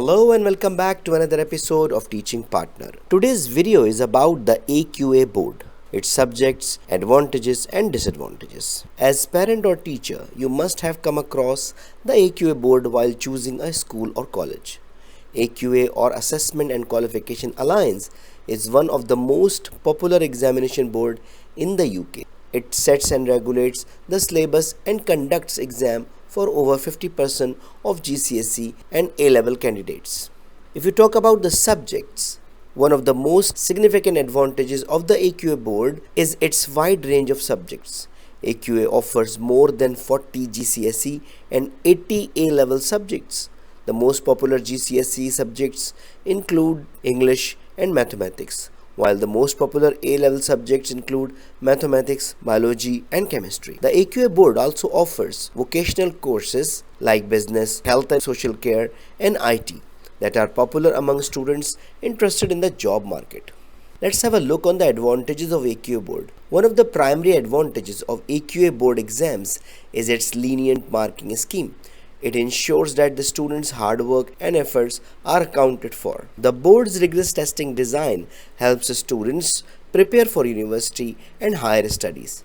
Hello and welcome back to another episode of Teaching Partner. Today's video is about the AQA Board, its subjects, advantages and disadvantages. As parent or teacher, you must have come across the AQA Board while choosing a school or college. AQA or Assessment and Qualification Alliance is one of the most popular examination board in the UK. It sets and regulates the syllabus and conducts exam for over 50% of GCSE and A-level candidates. If you talk about the subjects, one of the most significant advantages of the AQA board is its wide range of subjects. AQA offers more than 40 GCSE and 80 A-level subjects. The most popular GCSE subjects include English and mathematics, while the most popular A-level subjects include mathematics, biology and chemistry. The AQA board also offers vocational courses like business, health and social care and IT that are popular among students interested in the job market. Let's have a look on the advantages of AQA board. One of the primary advantages of AQA board exams is its lenient marking scheme. It ensures that the students' hard work and efforts are accounted for. The board's rigorous testing design helps students prepare for university and higher studies.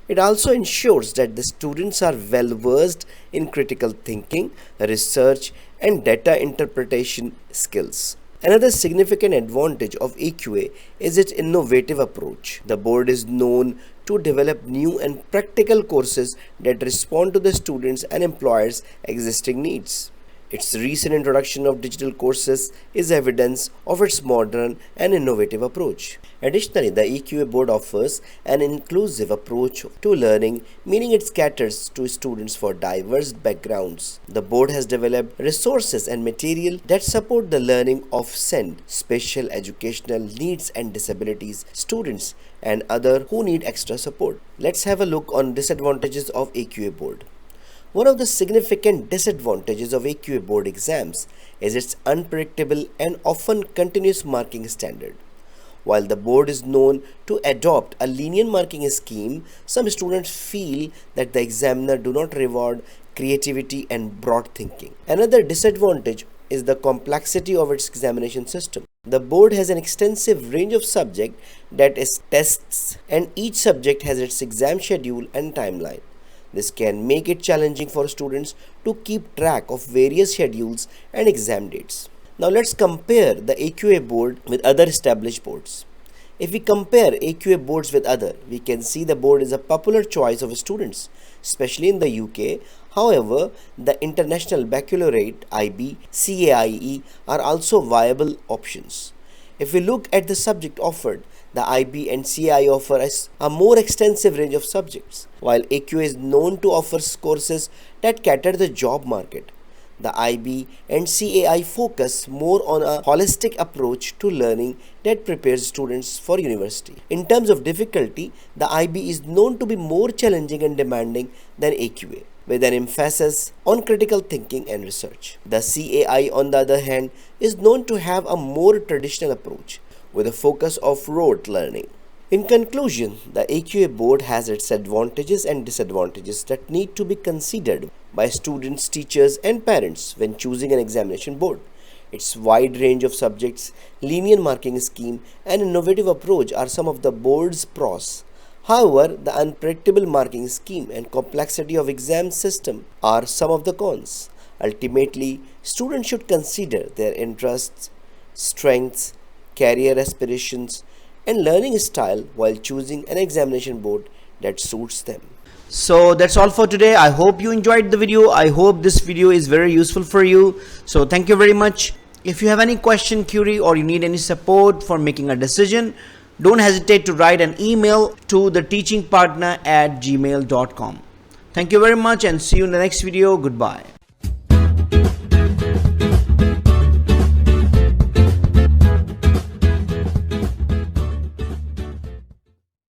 It also ensures that the students are well versed in critical thinking, research, and data interpretation skills. Another significant advantage of AQA is its innovative approach. The board is known to develop new and practical courses that respond to the students' and employers' existing needs. Its recent introduction of digital courses is evidence of its modern and innovative approach. Additionally, the AQA board offers an inclusive approach to learning, meaning it caters to students for diverse backgrounds. The board has developed resources and material that support the learning of SEND, special educational needs and disabilities students, and others who need extra support. Let's have a look on disadvantages of AQA board. One of the significant disadvantages of AQA board exams is its unpredictable and often continuous marking standard. While the board is known to adopt a lenient marking scheme, some students feel that the examiner do not reward creativity and broad thinking. Another disadvantage is the complexity of its examination system. The board has an extensive range of subjects that is tests, and each subject has its exam schedule and timeline. This can make it challenging for students to keep track of various schedules and exam dates. Now let's compare the AQA board with other established boards. If we compare AQA boards with other, we can see the board is a popular choice of students, especially in the UK. However, the International Baccalaureate IB, CAIE are also viable options. If we look at the subject offered, the IB and CAI offer us a more extensive range of subjects, while AQA is known to offer courses that cater the job market. The IB and CAI focus more on a holistic approach to learning that prepares students for university. In terms of difficulty, the IB is known to be more challenging and demanding than AQA, with an emphasis on critical thinking and research. The CAI, on the other hand, is known to have a more traditional approach, with a focus of rote learning. In conclusion, the AQA board has its advantages and disadvantages that need to be considered by students, teachers and parents when choosing an examination board. Its wide range of subjects, lenient marking scheme and innovative approach are some of the board's pros. However, the unpredictable marking scheme and complexity of exam system are some of the cons. Ultimately, students should consider their interests, strengths, career aspirations and learning style while choosing an examination board that suits them. So that's all for today. I hope you enjoyed the video. I hope this video is very useful for you. So thank you very much. If you have any question, query or you need any support for making a decision, don't hesitate to write an email to theteachingpartner@gmail.com. Thank you very much and see you in the next video. Goodbye.